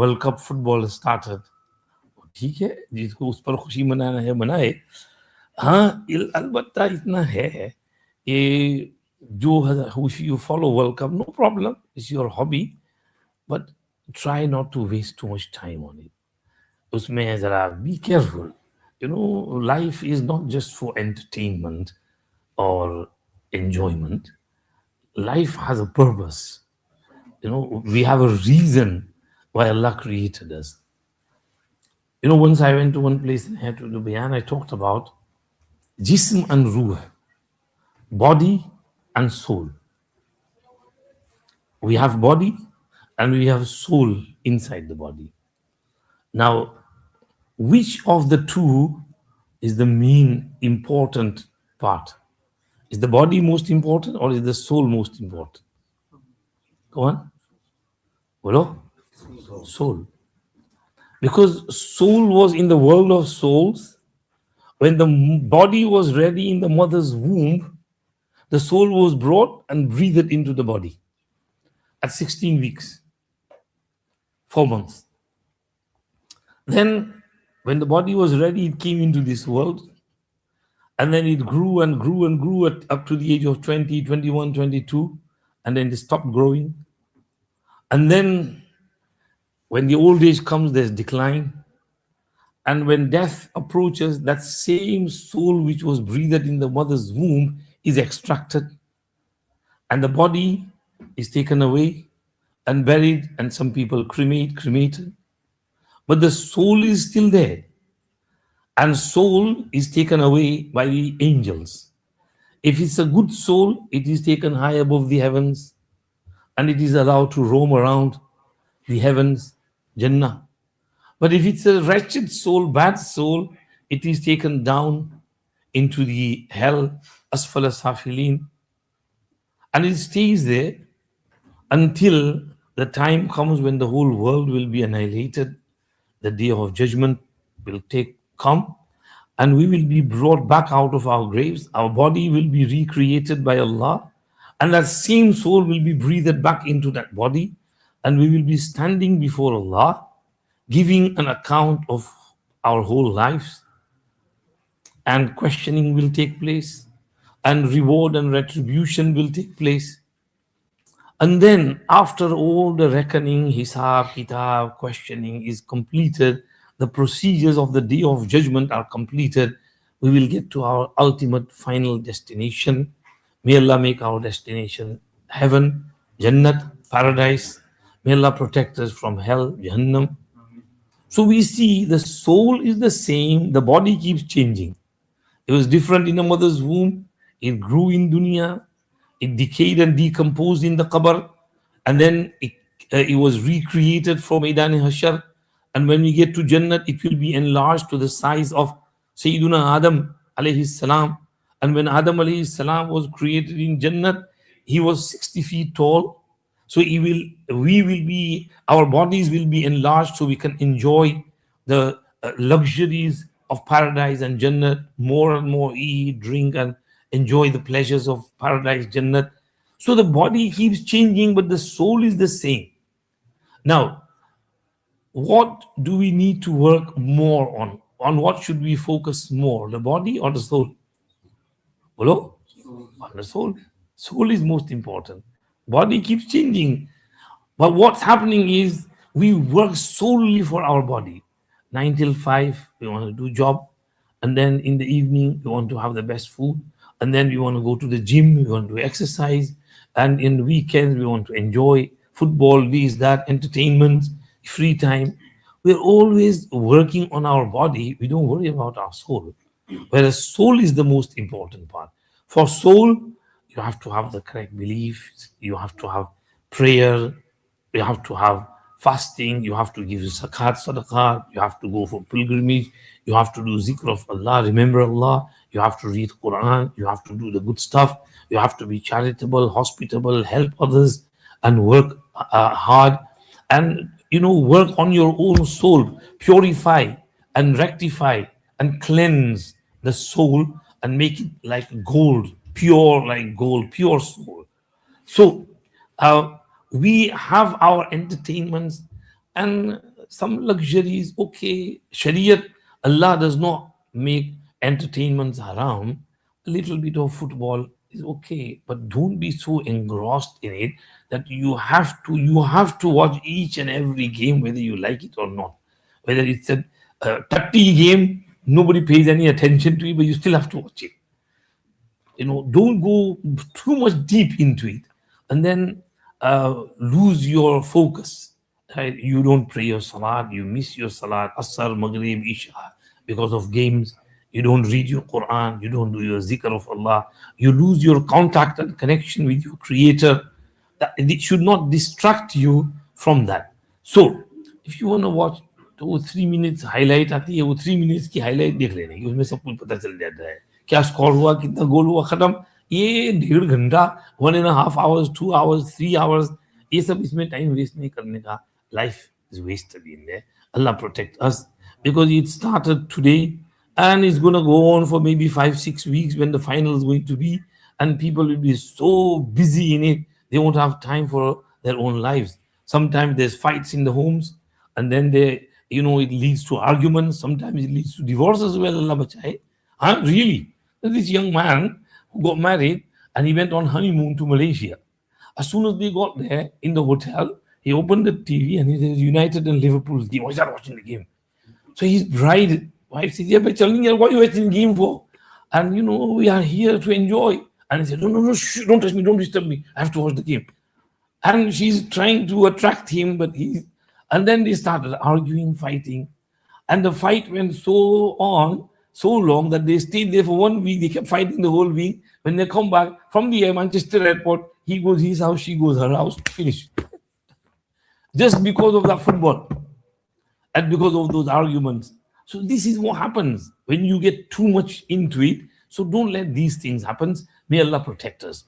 World cup football started, ठीक है, जिसको उस पर खुशी मनाना है मनाए। हाँ, अलबत्ता इतना है, ये जो you follow World Cup, no problem, it's your hobby, but try not to waste too much time on it. उसमें जरा be careful. Life is not just for entertainment or enjoyment. Life has a purpose. We have a reason why Allah created us. Once I went to one place and had to do bayan, I talked about jism and ruh, body and soul. We have body and we have soul inside the body. Now, which of the two is the main important part? Is the body most important or is the soul most important? Go on. Hello? Soul. Because soul was in the world of souls. When the body was ready in the mother's womb, the soul was brought and breathed into the body at 16 weeks, 4 months. Then, when the body was ready, it came into this world. And then it grew and grew and grew up to the age of 20, 21, 22. And then it stopped growing. And then, when the old age comes, there's decline. And when death approaches, that same soul which was breathed in the mother's womb is extracted. And the body is taken away and buried, and some people cremated. But the soul is still there. And soul is taken away by the angels. If it's a good soul, it is taken high above the heavens, and it is allowed to roam around the heavens, Jannah. But if it's a wretched soul, bad soul, it is taken down into the hell, Asfala Safilin, and it stays there until the time comes when the whole world will be annihilated. The day of judgment will come, and we will be brought back out of our graves. Our body will be recreated by Allah, and that same soul will be breathed back into that body, and we will be standing before Allah, giving an account of our whole lives, and questioning will take place, and reward and retribution will take place. And then, after all the reckoning, hisab, kitab, questioning is completed, the procedures of the day of judgment are completed, we will get to our ultimate final destination. May Allah make our destination heaven, Jannat, paradise. May Allah protect us from hell, Jahannam. So we see the soul is the same, the body keeps changing. It was different in the mother's womb, it grew in dunya, it decayed and decomposed in the qabr, and then it was recreated from Maidan Hashar. And when we get to Jannah, it will be enlarged to the size of Sayyiduna Adam alayhi salam. And when Adam alayhi salam was created in Jannah, he was 60 feet tall. So our bodies will be enlarged so we can enjoy the luxuries of paradise and Jannah, more and more eat, drink, and enjoy the pleasures of paradise, Jannah. So the body keeps changing, but the soul is the same. Now, what do we need to work more on? On what should we focus more, the body or the soul? Hello? On the soul. Soul is most important. Body keeps changing. But what's happening is we work solely for our body. 9 till 5, we want to do job. And then in the evening, we want to have the best food. And then we want to go to the gym, we want to exercise. And in the weekends, we want to enjoy football, this, that, entertainment, free time. We're always working on our body. We don't worry about our soul. Whereas soul is the most important part. For soul, you have to have the correct beliefs. You have to have prayer. You have to have fasting. You have to give zakat, sadaqah. You have to go for pilgrimage. You have to do zikr of Allah, remember Allah. You have to read Quran. You have to do the good stuff. You have to be charitable, hospitable, help others, and work hard. And, work on your own soul. Purify and rectify and cleanse the soul and make it like gold, pure like gold, pure soul. So we have our entertainments, and some luxuries, okay. Shariat, Allah does not make entertainments haram. A little bit of football is okay, but don't be so engrossed in it that you have to watch each and every game whether you like it or not. Whether it's a 30 game, nobody pays any attention to it, but you still have to watch it. Don't go too much deep into it, and then lose your focus, right? You don't pray your salat, you miss your salat, asr, maghrib, isha, because of games. You don't read your quran, you don't do your zikr of Allah. You lose your contact and connection with your creator. That it should not distract you from that. So if you want to watch, तो वो 3 minutes highlight आती है, वो 3 minutes की highlight देख लेने की, उसमें सब कुछ पता चल जाता है, क्या स्कोर हुआ, कितना गोल हुआ, खत्म. ये 1.5 घंटा, 1.5 hours, 2 hours, 3 hours, ये सब इसमें टाइम वेस्ट नहीं करने का. Life is wasted in there. Allah protect us, because it started today and it's going to go on for maybe 5-6 weeks when the final is going to be, and people will be so busy in it, they won't have time for their own lives. Sometimes there's fights in the homes, and then it leads to arguments. Sometimes it leads to divorce as well. Allah bachaye. Really? This young man who got married and he went on honeymoon to Malaysia. As soon as they got there in the hotel, he opened the TV and he says United and Liverpool's game. I started watching the game. So his wife says, "Yeah, but telling you what are you watching the game for? And we are here to enjoy." And he said, "No, shh, don't touch me, don't disturb me. I have to watch the game." And she's trying to attract him, and then they started arguing, fighting. And the fight went so long that they stayed there for 1 week. They kept fighting the whole week. When they come back from the Manchester airport, he goes his house, she goes her house, finished. Just because of that football and because of those arguments. So this is what happens when you get too much into it. So don't let these things happen. May Allah protect us.